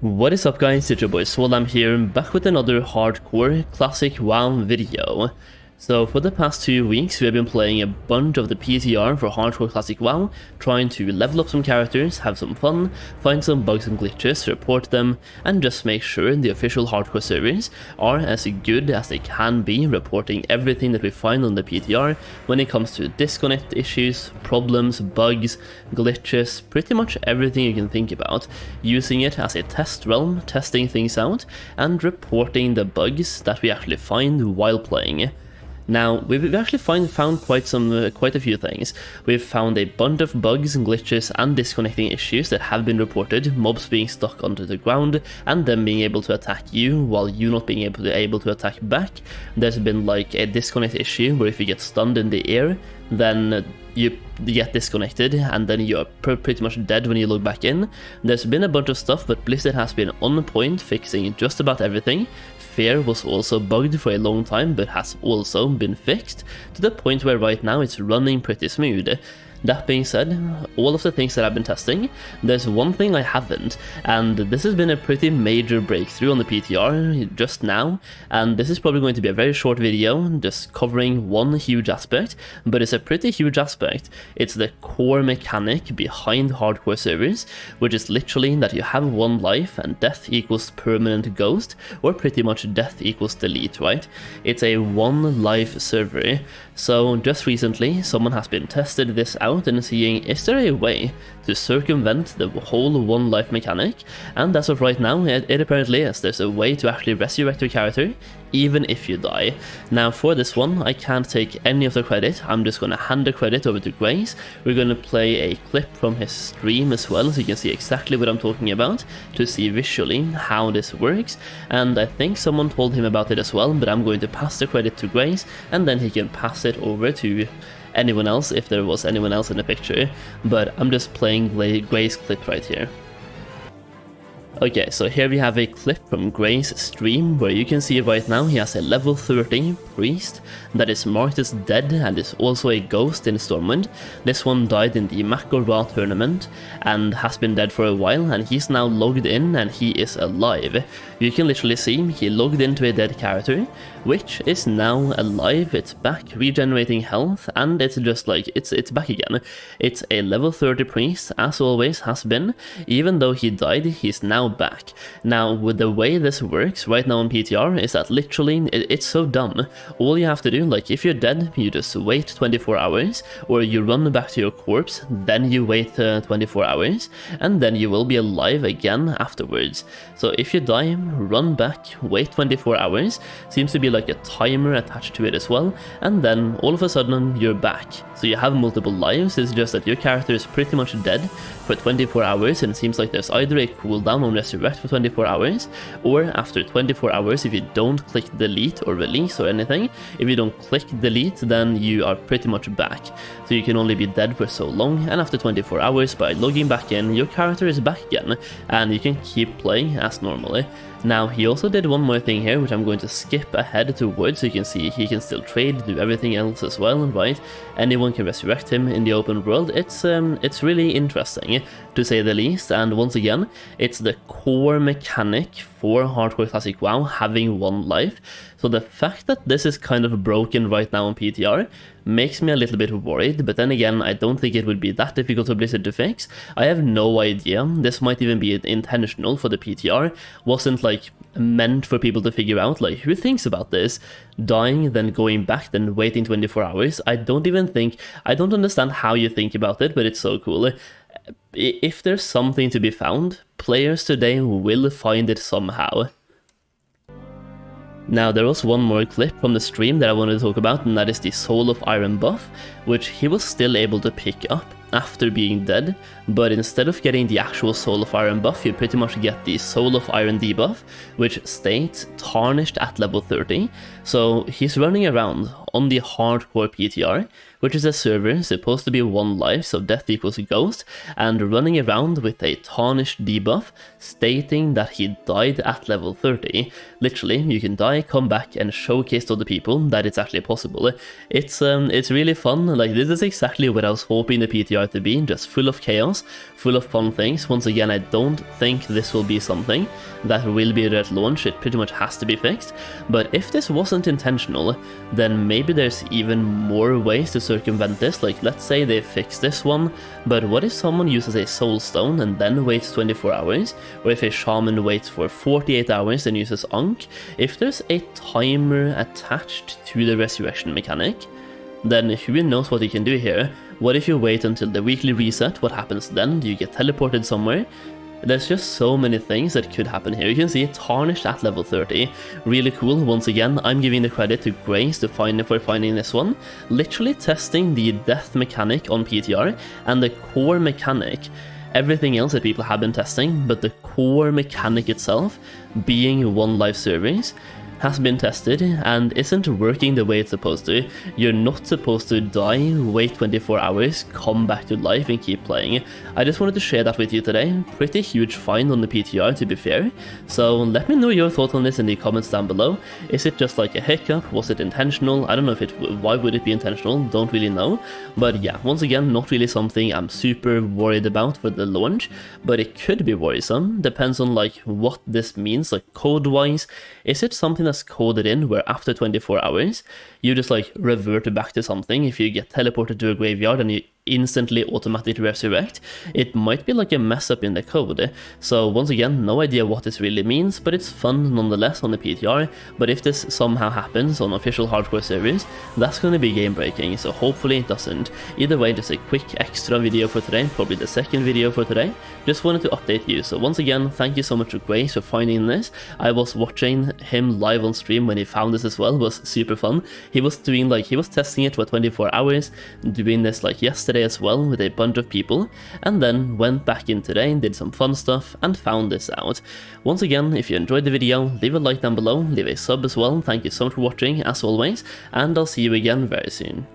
What is up guys, it's your boy Swolam here, back with another hardcore classic WoW video. So for the past 2 weeks we have been playing a bunch of the PTR for hardcore classic WoW, trying to level up some characters, have some fun, find some bugs and glitches, report them, and just make sure the official hardcore servers are as good as they can be, reporting everything that we find on the PTR when it comes to disconnect issues, problems, bugs, glitches, pretty much everything you can think about, using it as a test realm, testing things out, and reporting the bugs that we actually find while playing. Now, we've actually found quite a few things. We've found a bunch of bugs, glitches, and disconnecting issues that have been reported, mobs being stuck under the ground, and them being able to attack you while you not being able to attack back. There's been like a disconnect issue where if you get stunned in the air, then you get disconnected and then you're pretty much dead when you log back in. There's been a bunch of stuff, but Blizzard has been on point fixing just about everything. Fear was also bugged for a long time, but has also been fixed to the point where right now it's running pretty smooth. That being said, all of the things that I've been testing, there's one thing I haven't, and this has been a pretty major breakthrough on the PTR just now, and this is probably going to be a very short video, just covering one huge aspect, but it's a pretty huge aspect. It's the core mechanic behind hardcore servers, which is literally that you have one life and death equals permanent ghost, or pretty much death equals delete, right? It's a one life server. So just recently, someone has been tested this out and seeing is there a way to circumvent the whole one life mechanic, and as of right now it apparently is. There's a way to actually resurrect your character even if you die. Now for this one I can't take any of the credit, I'm just gonna hand the credit over to Grace. We're gonna play a clip from his stream as well so you can see exactly what I'm talking about, to see visually how this works, and I think someone told him about it as well, but I'm going to pass the credit to Grace and then he can pass it over to anyone else if there was anyone else in the picture, but I'm just playing Gray's clip right here. Okay, so here we have a clip from Gray's stream where you can see right now he has a level 30 priest that is marked as dead and is also a ghost in Stormwind. This one died in the Makorra tournament and has been dead for a while, and he's now logged in and he is alive. You can literally see he logged into a dead character, which is now alive. It's back, regenerating health, and it's just like, it's back again. It's a level 30 priest, as always has been. Even though he died, he's now back. Now, with the way this works right now on PTR is that literally, it's so dumb. All you have to do, like if you're dead, you just wait 24 hours, or you run back to your corpse, then you wait 24 hours, and then you will be alive again afterwards. So if you die, run back, wait 24 hours, seems to be like a timer attached to it as well, and then all of a sudden you're back. So you have multiple lives, it's just that your character is pretty much dead for 24 hours, and it seems like there's either a cooldown on resurrect for 24 hours, or after 24 hours if you don't click delete or release or anything, if you don't click delete then you are pretty much back. So you can only be dead for so long, and after 24 hours by logging back in, your character is back again, and you can keep playing as normally. Now he also did one more thing here, which I'm going to skip ahead towards, so you can see he can still trade, do everything else as well, right? Anyone can resurrect him in the open world. It's really interesting, to say the least, and once again, it's the core mechanic for hardcore classic WoW having one life. So the fact that this is kind of broken right now on PTR makes me a little bit worried, but then again, I don't think it would be that difficult for Blizzard to fix. I have no idea, this might even be intentional for the PTR, wasn't like meant for people to figure out, like who thinks about this? Dying, then going back, then waiting 24 hours, I don't understand how you think about it, but it's so cool. If there's something to be found, players today will find it somehow. Now there was one more clip from the stream that I wanted to talk about, and that is the Soul of Iron buff, which he was still able to pick up after being dead, but instead of getting the actual Soul of Iron buff, you pretty much get the Soul of Iron debuff, which states tarnished at level 30. So he's running around on the hardcore PTR, which is a server supposed to be 1 life, so death equals ghost, and running around with a tarnished debuff stating that he died at level 30. Literally, you can die, come back, and showcase to other people that it's actually possible. It's really fun. Like, this is exactly what I was hoping the PTR to be, just full of chaos, full of fun things. Once again, I don't think this will be something that will be there at launch. It pretty much has to be fixed. But if this wasn't intentional, then maybe there's even more ways to circumvent this. Like, let's say they fix this one, but what if someone uses a soul stone and then waits 24 hours? Or if a shaman waits for 48 hours and uses Ankh? If there's a timer attached to the resurrection mechanic, then who knows what you can do here. What if you wait until the weekly reset? What happens then? Do you get teleported somewhere? There's just so many things that could happen here. You can see tarnished at level 30. Really cool. Once again, I'm giving the credit to Grace for finding this one. Literally testing the death mechanic on PTR and the core mechanic. Everything else that people have been testing, but the core mechanic itself, being 1 life servers, has been tested and isn't working the way it's supposed to. You're not supposed to die, wait 24 hours, come back to life and keep playing. I just wanted to share that with you today. Pretty huge find on the PTR, to be fair. So let me know your thoughts on this in the comments down below. Is it just like a hiccup? Was it intentional? I don't know if why would it be intentional? Don't really know. But yeah, once again, not really something I'm super worried about for the launch, but it could be worrisome. Depends on like what this means, like code wise. Is it something that's coded in where after 24 hours you just like revert back to something? If you get teleported to a graveyard and you instantly automatically resurrect, it might be like a mess up in the code. So once again, no idea what this really means, but it's fun nonetheless on the PTR. But if this somehow happens on official hardcore servers, that's going to be game breaking, so hopefully it doesn't. Either way, just a quick extra video for today, probably the second video for today. Just wanted to update you. So once again, thank you so much to Grace for finding this. I was watching him live on stream when he found this as well. It was super fun. He was testing it for 24 hours, doing this like yesterday as well with a bunch of people, and then went back in today, did some fun stuff, and found this out. Once again, if you enjoyed the video, leave a like down below, leave a sub as well. Thank you so much for watching as always, and I'll see you again very soon.